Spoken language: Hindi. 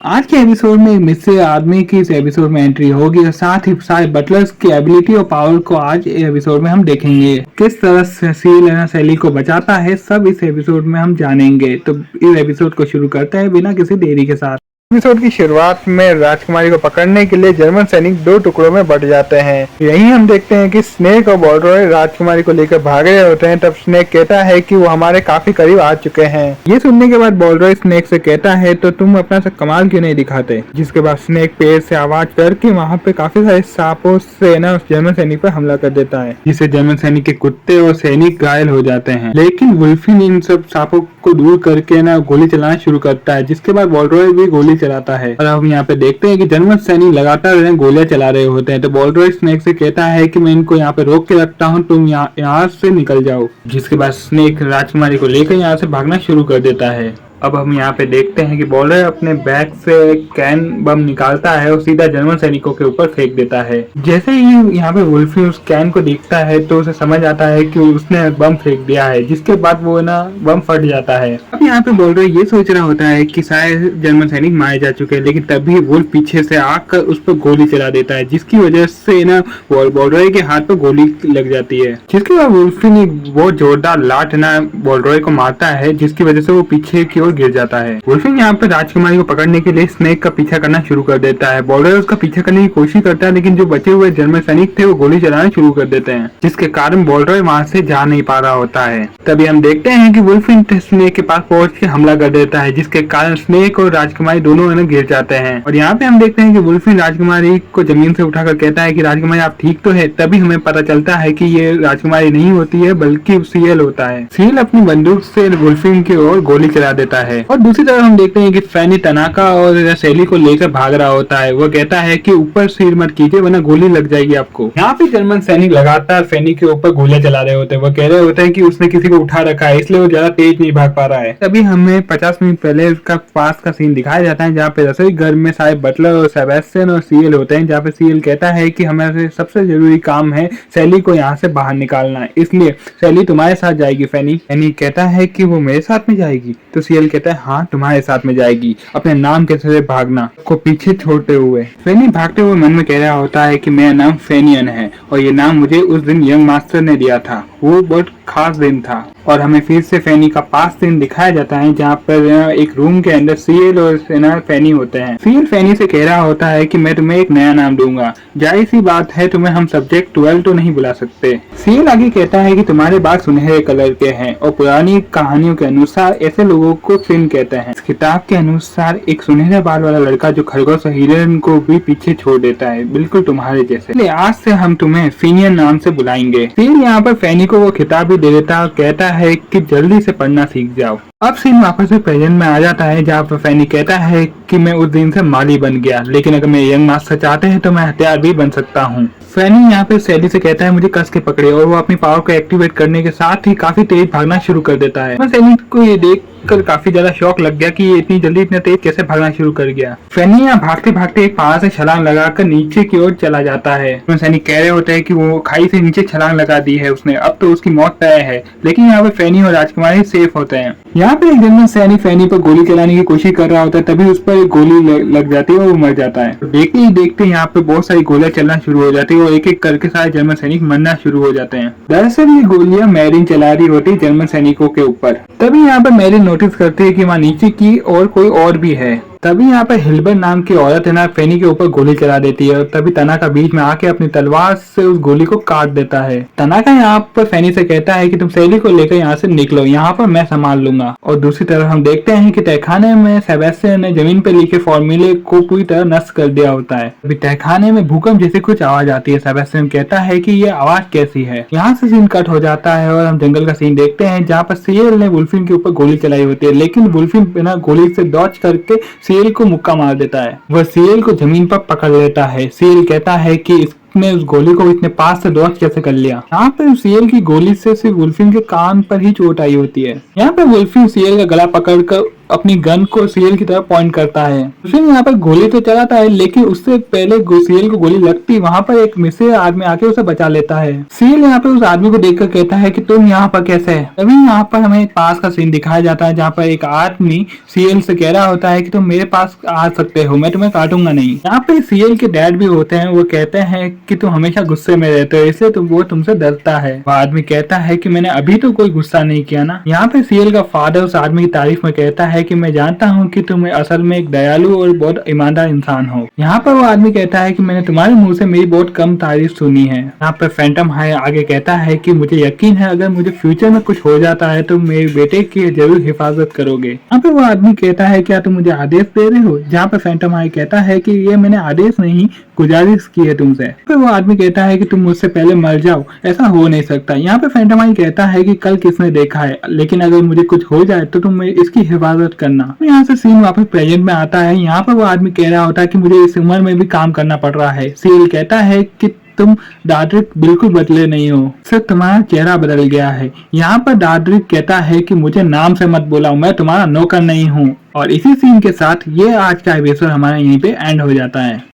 आज के एपिसोड में एक मिस्ट्री आदमी की इस एपिसोड में एंट्री होगी और साथ ही सारे बटलर्स की एबिलिटी और पावर को आज एपिसोड में हम देखेंगे। किस तरह से सील सैली को बचाता है सब इस एपिसोड में हम जानेंगे। तो इस एपिसोड को शुरू करते हैं बिना किसी देरी के साथ। एपिसोड की शुरुआत में राजकुमारी को पकड़ने के लिए जर्मन सैनिक दो टुकड़ों में बट जाते हैं। यहीं हम देखते हैं कि स्नेक और बॉलरॉय राजकुमारी को लेकर भाग रहे होते हैं। तब स्नेक कहता है कि वो हमारे काफी करीब आ चुके हैं। ये सुनने के बाद बॉलरॉय स्नेक से कहता है तो तुम अपना सब कमाल क्यों नहीं दिखाते। जिसके बाद स्नेक पेड़ से आवाज करके वहाँ पे काफी सारे सांपों से ना उस जर्मन सैनिक पर हमला कर देता है, जिससे जर्मन सैनिक के कुत्ते और सैनिक घायल हो जाते हैं। लेकिन वुल्फिन इन सब सांपों को दूर करके ना गोली चलाना शुरू करता है, जिसके बाद बॉलरॉय भी गोली चलाता है। और हम यहाँ पे देखते हैं कि जर्मन सैनिक लगातार गोलियां चला रहे होते हैं। तो बॉलरॉय स्नेक से कहता है कि मैं इनको यहाँ पे रोक के रखता हूँ, तुम यहाँ से निकल जाओ। जिसके बाद स्नेक राजकुमारी को लेकर यहाँ से भागना शुरू कर देता है। अब हम यहाँ पे देखते हैं कि बॉलर अपने बैग से कैन बम निकालता है और सीधा जर्मन सैनिकों के ऊपर फेंक देता है। जैसे ही यहाँ पे वुल्फी उस कैन को देखता है तो उसे समझ आता है कि उसने बम फेंक दिया है, जिसके बाद वो ना बम फट जाता है। अब यहाँ पे बॉलर ये सोच रहा होता है कि शायद जर्मन सैनिक मारे जा चुके हैं, लेकिन तभी वुल्फ पीछे से आकर उस पर गोली चला देता है, जिसकी वजह से ना बॉलर के हाथ पर गोली लग जाती है। जिसके बाद वुल्फी ने बहुत जोरदार लात ना बॉलर को मारता है, जिसकी वजह से वो पीछे की गिर जाता है। वुल्फिन यहाँ पे राजकुमारी को पकड़ने के लिए स्नेक का पीछा करना शुरू कर देता है। बॉलर उसका पीछा करने की कोशिश करता है, लेकिन जो बचे हुए जर्मन सैनिक थे वो गोली चलाना शुरू कर देते हैं, जिसके कारण बॉलर वहां से जा नहीं पा रहा होता है। तभी हम देखते हैं कि वुल्फिन स्नेक के पास पहुंच के हमला कर देता है, जिसके कारण स्नेक और राजकुमारी दोनों गिर जाते हैं। और यहाँ पे हम देखते हैं कि वुल्फिन राजकुमारी को जमीन से उठाकर कहता है कि राजकुमारी आप ठीक तो है। तभी हमें पता चलता है कि ये राजकुमारी नहीं होती है बल्कि सीएल होता है। सीएल अपनी बंदूक से वुल्फिन की ओर गोली चला देता है। और दूसरी तरफ हम देखते हैं कि फैनी तनाका और सैली को लेकर भाग रहा होता है। वो कहता है कि ऊपर सिर मत कीजिए वरना गोली लग जाएगी आपको। यहाँ पे जर्मन सैनिक लगातार फैनी के ऊपर गोलियां चला रहे होते हैं। वो कह रहे होते हैं कि उसने किसी को उठा रखा है, इसलिए वो ज्यादा तेज नहीं भाग पा रहा है। तभी हमें 50 मिनट पहले उसका पास का सीन दिखाया जाता है, जहाँ पे रसोई घर में सारे बटलर और सेबेस्टियन और सीएल होते हैं। जहाँ पे सीएल कहता है कि हमारे सबसे जरूरी काम है सैली को यहाँ से बाहर निकालना है, इसलिए सैली तुम्हारे साथ जाएगी। फैनी कहता है कि वो मेरे साथ में जाएगी। तो सीएल कहता है हाँ तुम्हारे साथ में जाएगी, अपने नाम के साथ भागना को पीछे छोड़ते हुए। फैनी भागते हुए मन में कह रहा होता है कि मेरा नाम फेनियन है और ये नाम मुझे उस दिन यंग मास्टर ने दिया था, वो बहुत खास दिन था। और हमें फिर से फैनी का पास दिन दिखाया जाता है, जहाँ पर एक रूम के अंदर सीएल और फैनी होते हैं। सीएल फैनी से कह रहा होता है कि मैं तुम्हें एक नया नाम दूंगा, जाहिर सी बात है तुम्हें हम सब्जेक्ट 12 तो नहीं बुला सकते। सीएल आगे कहता है कि तुम्हारे बाल सुनहरे कलर के हैं और पुरानी कहानियों के अनुसार ऐसे लोगों को फिन कहते हैं। इस किताब के अनुसार एक सुनहरे बाल वाला लड़का जो खरगोश और हिरन को भी पीछे छोड़ देता है, बिल्कुल तुम्हारे जैसे। इसलिए आज से हम तुम्हें फिनियन नाम से बुलाएंगे। सीएल यहाँ पर फैनी को वो किताब भी दे देता है और कहता है कि जल्दी से पढ़ना सीख जाओ। अब सीन वापस से प्रेजेंट में आ जाता है, जहाँ पर फैनी कहता है कि मैं उस दिन से माली बन गया, लेकिन अगर मैं यंग मास्टर चाहते हैं तो मैं हथियार भी बन सकता हूँ। फैनी यहाँ पे सैली से कहता है मुझे कस के पकड़े, और वो अपनी पावर को एक्टिवेट करने के साथ ही काफी तेज भागना शुरू कर देता है। सैली को ये देख कर काफी ज्यादा शौक लग गया कि ये इतनी जल्दी इतना तेज कैसे भागना शुरू कर गया। फैनी यहाँ भागते भागते एक पहाड़ से छलांग लगाकर नीचे की ओर चला जाता है। सैनिक कह रहे होते हैं कि वो खाई से नीचे छलांग लगा दी है उसने, अब तो उसकी मौत तय है। लेकिन यहाँ पे फैनी और राजकुमारी सेफ होते हैं। यहाँ पे एक जर्मन सैनिक फैनी पर गोली चलाने की कोशिश कर रहा होता है, तभी उस पर एक गोली लग जाती है और वो मर जाता है। देखते ही देखते यहाँ पे बहुत सारी गोलियां चलना शुरू हो जाती है और एक एक करके सारे जर्मन सैनिक मरना शुरू हो जाते हैं। दरअसल ये गोलियां मैरिन चला रही होती है जर्मन सैनिकों के ऊपर। तभी यहाँ पे मैरिन नोटिस करती है कि वहाँ नीचे की और कोई और भी है। तभी यहाँ पर हिल्बर नाम की औरत है ना फैनी के ऊपर गोली चला देती है और तभी तनाका बीच में आके अपनी तलवार से उस गोली को काट देता है। तनाका यहाँ पर फैनी से कहता है कि तुम सैली को लेकर यहाँ से निकलो, यहाँ पर मैं संभाल लूंगा। और दूसरी तरफ हम देखते हैं कि तहखाने में सेबेस्टियन ने जमीन पर लिखे फॉर्मूले को पूरी तरह नष्ट कर दिया होता है। अभी तहखाने में भूकंप जैसे कुछ आवाज आती है। सेबेस्टियन कहता है कि ये आवाज कैसी है। यहाँ से सीन कट हो जाता है और हम जंगल का सीन देखते हैं, जहाँ पर सीएल ने वुल्फिन के ऊपर गोली चलाई होती है, लेकिन वुल्फिन बिना गोली से डॉच करके सीएल को मुक्का मार देता है। वह सीएल को जमीन पर पकड़ लेता है। सीएल कहता है कि इसने उस गोली को इतने पास से डॉच कैसे कर लिया। यहाँ पे सीएल की गोली से सिर्फ वुल्फिन के कान पर ही चोट आई होती है। यहाँ पे वुल्फिन सीएल का गला पकड़कर अपनी गन को सीएल की तरफ पॉइंट करता है। फिर यहाँ पर गोली तो चलाता है, लेकिन उससे पहले सीएल को गोली लगती, वहाँ पर एक मिस्र आदमी आके उसे बचा लेता है। सीएल यहाँ पर उस आदमी को देखकर कहता है कि तुम यहाँ पर कैसे है। तभी यहाँ पर हमें एक पास का सीन दिखाया जाता है, जहाँ पर एक आदमी सीएल से कह रहा होता है कि तुम मेरे पास आ सकते हो, मैं तुम्हें काटूंगा नहीं। यहाँ पे सीएल के डैड भी होते हैं, वो कहते हैं कि तुम हमेशा गुस्से में रहते हो, इसलिए वो तुमसे डरता है। वो आदमी कहता है कि मैंने अभी तो कोई गुस्सा नहीं किया ना। यहाँ पे सीएल का फादर उस आदमी की तारीफ में कहता है कि मैं जानता हूँ कि तुम असल में एक दयालु और बहुत ईमानदार इंसान हो। यहाँ पर वो आदमी कहता है कि मैंने तुम्हारे मुंह से मेरी बहुत कम तारीफ सुनी है। यहाँ पे फैंटम हाई आगे कहता है कि मुझे यकीन है अगर मुझे फ्यूचर में कुछ हो जाता है तो मेरे बेटे की जरूर हिफाजत करोगे। यहाँ पे वो आदमी कहता है क्या तुम मुझे आदेश दे रहे हो। जहाँ पे फैंटम हाई कहता है कि ये मैंने आदेश नहीं गुजारिश की है तुमसे। फिर वो आदमी कहता है कि तुम मुझसे पहले मर जाओ, ऐसा हो नहीं सकता। यहाँ पे फैंटम हाई कहता है कि कल किसने देखा है, लेकिन अगर मुझे कुछ हो जाए तो तुम इसकी हिफाजत करना। यहाँ से सीन वापस प्रेजेंट में आता है। यहाँ पर वो आदमी कह रहा होता है कि मुझे इस उम्र में भी काम करना पड़ रहा है। सीएल कहता है कि तुम डार्ड्रिक बिल्कुल बदले नहीं हो, सिर्फ तुम्हारा चेहरा बदल गया है। यहाँ पर डार्ड्रिक कहता है कि मुझे नाम से मत बुलाओ, मैं तुम्हारा नौकर नहीं हूँ। और इसी सीन के साथ ये आज का एपिसोड हमारा यहीं पे एंड हो जाता है।